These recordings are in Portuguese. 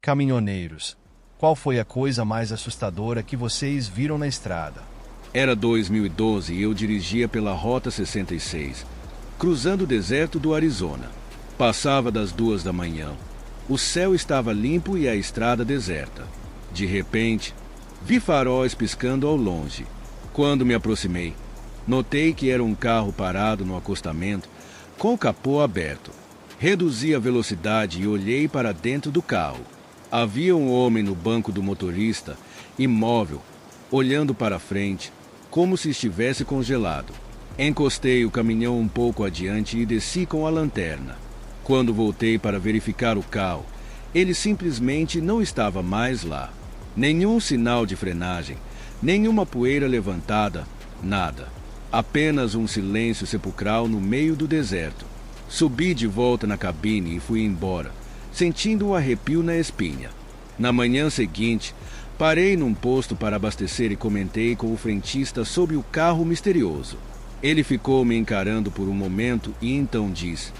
Caminhoneiros, qual foi a coisa mais assustadora que vocês viram na estrada? Era 2012 e eu dirigia pela Rota 66, cruzando o deserto do Arizona. Passava das 2 da manhã. O céu estava limpo e a estrada deserta. De repente, vi faróis piscando ao longe. Quando me aproximei, notei que era um carro parado no acostamento, com o capô aberto. Reduzi a velocidade e olhei para dentro do carro. Havia um homem no banco do motorista, imóvel, olhando para frente, como se estivesse congelado. Encostei o caminhão um pouco adiante e desci com a lanterna. Quando voltei para verificar o carro, ele simplesmente não estava mais lá. Nenhum sinal de frenagem, nenhuma poeira levantada, nada. Apenas um silêncio sepulcral no meio do deserto. Subi de volta na cabine e fui embora, sentindo um arrepio na espinha. Na manhã seguinte, parei num posto para abastecer e comentei com o frentista sobre o carro misterioso. Ele ficou me encarando por um momento e então disse: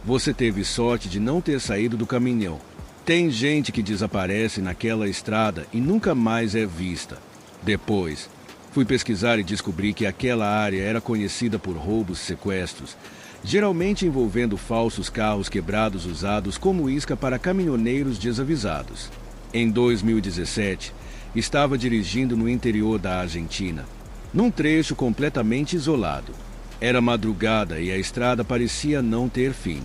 "Você teve sorte de não ter saído do caminhão. Tem gente que desaparece naquela estrada e nunca mais é vista." Depois, fui pesquisar e descobri que aquela área era conhecida por roubos e sequestros, geralmente envolvendo falsos carros quebrados usados como isca para caminhoneiros desavisados. Em 2017, estava dirigindo no interior da Argentina, num trecho completamente isolado. Era madrugada e a estrada parecia não ter fim.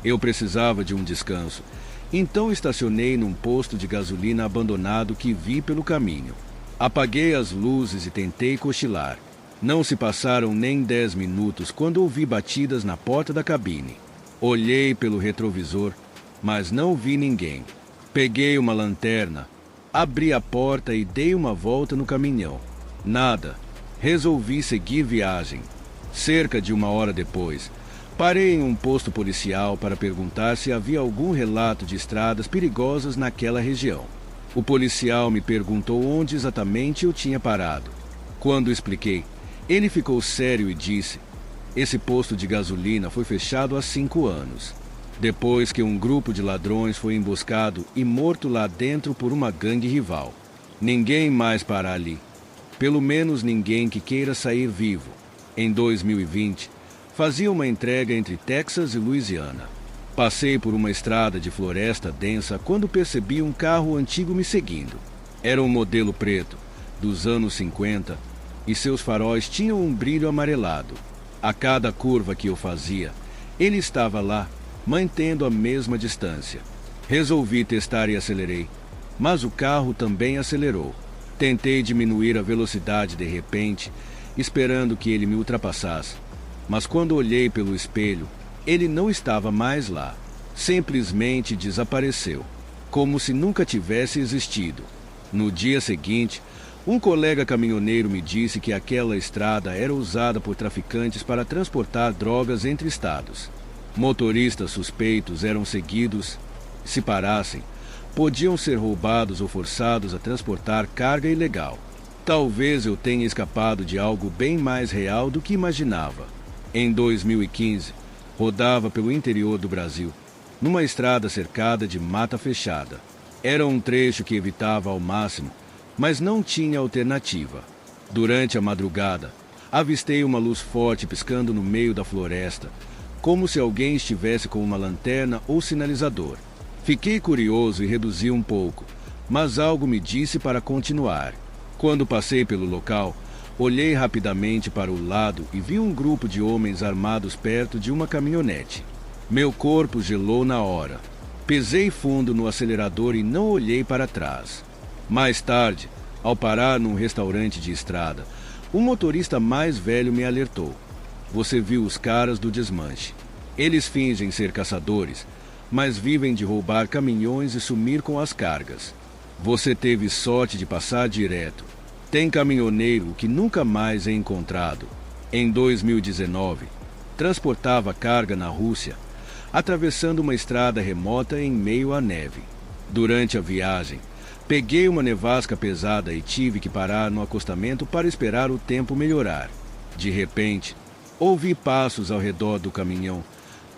Eu precisava de um descanso, então estacionei num posto de gasolina abandonado que vi pelo caminho. Apaguei as luzes e tentei cochilar. Não se passaram nem 10 minutos quando ouvi batidas na porta da cabine. Olhei pelo retrovisor, mas não vi ninguém. Peguei uma lanterna, abri a porta e dei uma volta no caminhão. Nada. Resolvi seguir viagem. Cerca de 1 hora depois, parei em um posto policial para perguntar se havia algum relato de estradas perigosas naquela região. O policial me perguntou onde exatamente eu tinha parado. Quando expliquei, ele ficou sério e disse: "Esse posto de gasolina foi fechado há 5 anos. Depois que um grupo de ladrões foi emboscado e morto lá dentro por uma gangue rival. Ninguém mais para ali. Pelo menos ninguém que queira sair vivo." Em 2020, fazia uma entrega entre Texas e Louisiana. Passei por uma estrada de floresta densa quando percebi um carro antigo me seguindo. Era um modelo preto, dos anos 50, e seus faróis tinham um brilho amarelado. A cada curva que eu fazia, ele estava lá, mantendo a mesma distância. Resolvi testar e acelerei, mas o carro também acelerou. Tentei diminuir a velocidade de repente, esperando que ele me ultrapassasse. Mas quando olhei pelo espelho, ele não estava mais lá. Simplesmente desapareceu, como se nunca tivesse existido. No dia seguinte, um colega caminhoneiro me disse que aquela estrada era usada por traficantes para transportar drogas entre estados. Motoristas suspeitos eram seguidos. Se parassem, podiam ser roubados ou forçados a transportar carga ilegal. Talvez eu tenha escapado de algo bem mais real do que imaginava. Em 2015, rodava pelo interior do Brasil, numa estrada cercada de mata fechada. Era um trecho que evitava ao máximo, mas não tinha alternativa. Durante a madrugada, avistei uma luz forte piscando no meio da floresta, como se alguém estivesse com uma lanterna ou sinalizador. Fiquei curioso e reduzi um pouco, mas algo me disse para continuar. Quando passei pelo local, olhei rapidamente para o lado e vi um grupo de homens armados perto de uma caminhonete. Meu corpo gelou na hora. Pisei fundo no acelerador e não olhei para trás. Mais tarde, ao parar num restaurante de estrada, um motorista mais velho me alertou: "Você viu os caras do desmanche. Eles fingem ser caçadores, mas vivem de roubar caminhões e sumir com as cargas. Você teve sorte de passar direto. Tem caminhoneiro que nunca mais é encontrado." Em 2019, transportava carga na Rússia, atravessando uma estrada remota em meio à neve. Durante a viagem, peguei uma nevasca pesada e tive que parar no acostamento para esperar o tempo melhorar. De repente, ouvi passos ao redor do caminhão,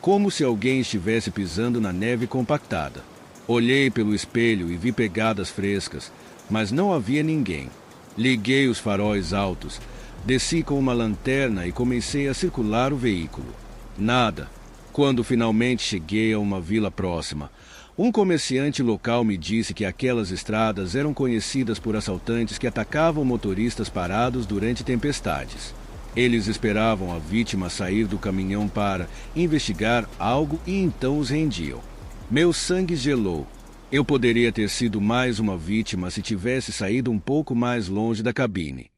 como se alguém estivesse pisando na neve compactada. Olhei pelo espelho e vi pegadas frescas, mas não havia ninguém. Liguei os faróis altos, desci com uma lanterna e comecei a circular o veículo. Nada. Quando finalmente cheguei a uma vila próxima, um comerciante local me disse que aquelas estradas eram conhecidas por assaltantes que atacavam motoristas parados durante tempestades. Eles esperavam a vítima sair do caminhão para investigar algo e então os rendiam. Meu sangue gelou. Eu poderia ter sido mais uma vítima se tivesse saído um pouco mais longe da cabine.